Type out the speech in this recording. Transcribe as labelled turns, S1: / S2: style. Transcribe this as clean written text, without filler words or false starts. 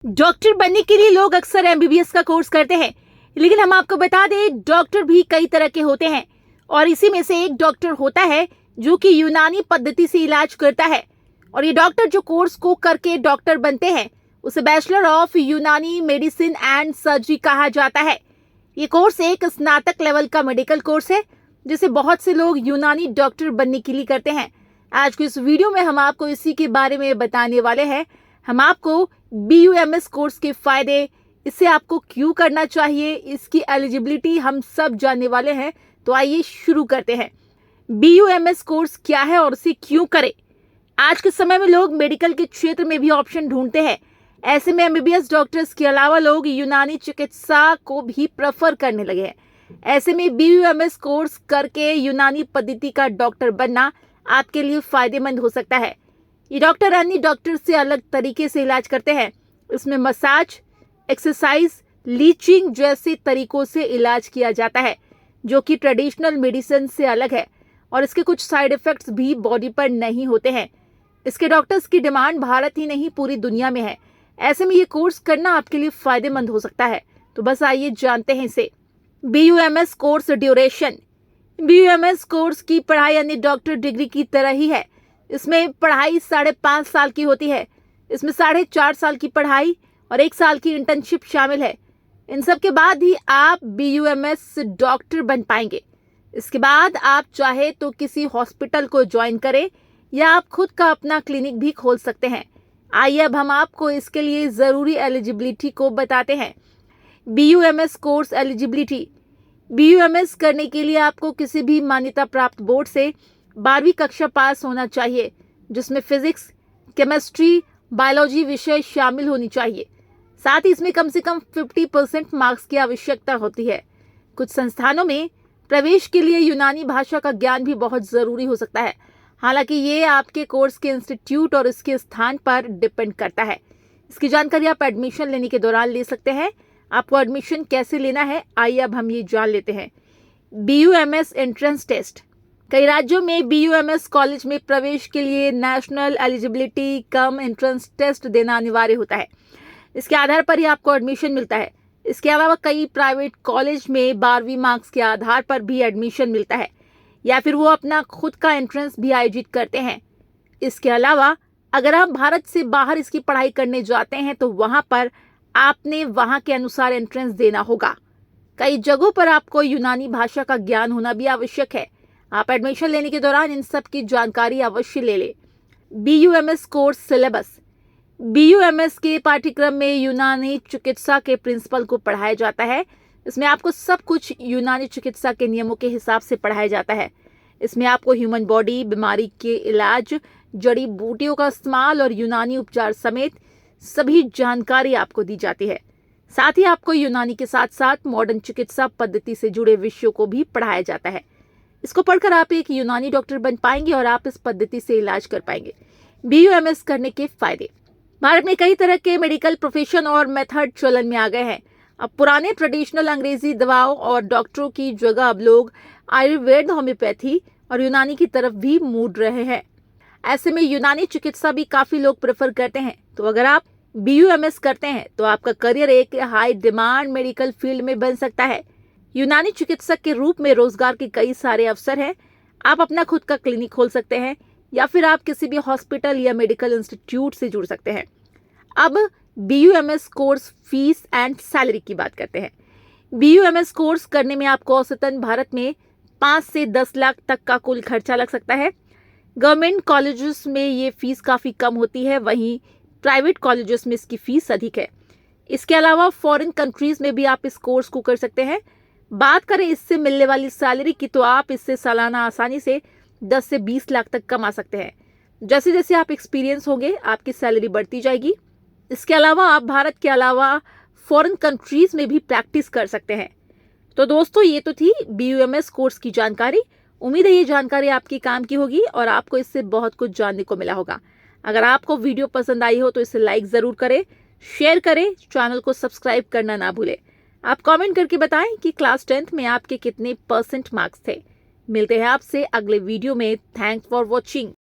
S1: Doctor बनने के लिए लोग अक्सर एमबीबीएस का कोर्स करते हैं, लेकिन हम आपको बता दें डॉक्टर भी कई तरह के होते हैं और इसी में से एक डॉक्टर होता है जो कि यूनानी पद्धति से इलाज करता है। और ये डॉक्टर जो कोर्स को करके डॉक्टर बनते हैं उसे बैचलर ऑफ यूनानी मेडिसिन एंड सर्जरी कहा जाता है। ये कोर्स एक स्नातक लेवल का मेडिकल कोर्स है जिसे बहुत से लोग यूनानी डॉक्टर बनने के लिए करते हैं। आज की इस वीडियो में हम आपको इसी के बारे में बताने वाले हैं। हम आपको BUMS कोर्स के फायदे, इसे आपको क्यों करना चाहिए, इसकी एलिजिबिलिटी हम सब जानने वाले हैं। तो आइए शुरू करते हैं। BUMS कोर्स क्या है और इसे क्यों करें। आज के समय में लोग मेडिकल के क्षेत्र में भी ऑप्शन ढूंढते हैं। ऐसे में MBBS डॉक्टर्स के अलावा लोग यूनानी चिकित्सा को भी प्रेफर करने लगे हैं। ऐसे में BUMS कोर्स करके यूनानी पद्धति का डॉक्टर बनना आपके लिए फायदेमंद हो सकता है। ये डॉक्टर अन्य डॉक्टर से अलग तरीके से इलाज करते हैं। इसमें मसाज, एक्सरसाइज, लीचिंग जैसे तरीकों से इलाज किया जाता है जो कि ट्रेडिशनल मेडिसिन से अलग है और इसके कुछ साइड इफेक्ट्स भी बॉडी पर नहीं होते हैं। इसके डॉक्टर्स की डिमांड भारत ही नहीं पूरी दुनिया में है। ऐसे में ये कोर्स करना आपके लिए फायदेमंद हो सकता है। तो बस आइए जानते हैं इसे। BUMS course duration. BUMS course की पढ़ाई अन्य डॉक्टर डिग्री की तरह ही है। इसमें पढ़ाई 5.5 साल की होती है। इसमें 4.5 साल की पढ़ाई और 1 साल की इंटर्नशिप शामिल है। इन सब के बाद ही आप BUMS डॉक्टर बन पाएंगे। इसके बाद आप चाहे तो किसी हॉस्पिटल को ज्वाइन करें या आप खुद का अपना क्लिनिक भी खोल सकते हैं। आइए अब हम आपको इसके लिए ज़रूरी एलिजिबिलिटी को बताते हैं। BUMS course eligibility. BUMS करने के लिए आपको किसी भी मान्यता प्राप्त बोर्ड से 12वीं कक्षा पास होना चाहिए जिसमें फिजिक्स, केमिस्ट्री, बायोलॉजी विषय शामिल होनी चाहिए। साथ ही इसमें कम से कम 50% मार्क्स की आवश्यकता होती है। कुछ संस्थानों में प्रवेश के लिए यूनानी भाषा का ज्ञान भी बहुत ज़रूरी हो सकता है। हालांकि ये आपके कोर्स के इंस्टीट्यूट और इसके स्थान पर डिपेंड करता है। इसकी जानकारी आप एडमिशन लेने के दौरान ले सकते हैं। आपको एडमिशन कैसे लेना है आइए अब हम ये जान लेते हैं। BUMS entrance test. कई राज्यों में BUMS कॉलेज में प्रवेश के लिए national eligibility cum entrance test देना अनिवार्य होता है। इसके आधार पर ही आपको एडमिशन मिलता है। इसके अलावा कई प्राइवेट कॉलेज में 12वीं मार्क्स के आधार पर भी एडमिशन मिलता है या फिर वो अपना खुद का एंट्रेंस भी आयोजित करते हैं। इसके अलावा अगर आप भारत से बाहर इसकी पढ़ाई करने जाते हैं तो वहाँ पर आपने वहाँ के अनुसार एंट्रेंस देना होगा। कई जगहों पर आपको यूनानी भाषा का ज्ञान होना भी आवश्यक है। आप एडमिशन लेने के दौरान इन सब की जानकारी अवश्य ले लें। BUMS course syllabus. BUMS के पाठ्यक्रम में यूनानी चिकित्सा के प्रिंसिपल को पढ़ाया जाता है। इसमें आपको सब कुछ यूनानी चिकित्सा के नियमों के हिसाब से पढ़ाया जाता है। इसमें आपको ह्यूमन बॉडी, बीमारी के इलाज, जड़ी बूटियों का इस्तेमाल और यूनानी उपचार समेत सभी जानकारी आपको दी जाती है। साथ ही आपको यूनानी के साथ साथ मॉडर्न चिकित्सा पद्धति से जुड़े विषयों को भी पढ़ाया जाता है। इसको पढ़कर आप एक यूनानी डॉक्टर बन पाएंगे और आप इस पद्धति से इलाज कर पाएंगे। BUMS करने के फायदे। भारत में कई तरह के मेडिकल प्रोफेशन और मेथड चलन में आ गए हैं। अब पुराने ट्रेडिशनल अंग्रेजी दवाओं और डॉक्टरों की जगह अब लोग आयुर्वेद, होम्योपैथी और यूनानी की तरफ भी मुड़ रहे हैं। ऐसे में यूनानी चिकित्सा भी काफी लोग प्रेफर करते हैं। तो अगर आप BUMS करते हैं तो आपका करियर एक हाई डिमांड मेडिकल फील्ड में बन सकता है। यूनानी चिकित्सक के रूप में रोजगार के कई सारे अवसर हैं। आप अपना खुद का क्लिनिक खोल सकते हैं या फिर आप किसी भी हॉस्पिटल या मेडिकल इंस्टीट्यूट से जुड़ सकते हैं। अब BUMS course fees and salary की बात करते हैं। BUMS कोर्स करने में आपको औसतन भारत में 5 से 10 लाख तक का कुल खर्चा लग सकता है। गवर्नमेंट कॉलेजेस में ये फीस काफ़ी कम होती है, वहीं प्राइवेट कॉलेजेस में इसकी फीस अधिक है। इसके अलावा फॉरेन कंट्रीज में भी आप इस कोर्स को कर सकते हैं। बात करें इससे मिलने वाली सैलरी की तो आप इससे सालाना आसानी से 10 से 20 लाख तक कमा सकते हैं। जैसे जैसे आप एक्सपीरियंस होंगे आपकी सैलरी बढ़ती जाएगी। इसके अलावा आप भारत के अलावा फॉरेन कंट्रीज में भी प्रैक्टिस कर सकते हैं। तो दोस्तों ये तो थी BUMS कोर्स की जानकारी। उम्मीद है ये जानकारी आपके काम की होगी और आपको इससे बहुत कुछ जानने को मिला होगा। अगर आपको वीडियो पसंद आई हो तो इसे लाइक ज़रूर करें, शेयर करें, चैनल को सब्सक्राइब करना ना भूलें। आप कमेंट करके बताएं कि क्लास 10th में आपके कितने % मार्क्स थे। मिलते हैं आपसे अगले वीडियो में। Thanks for watching.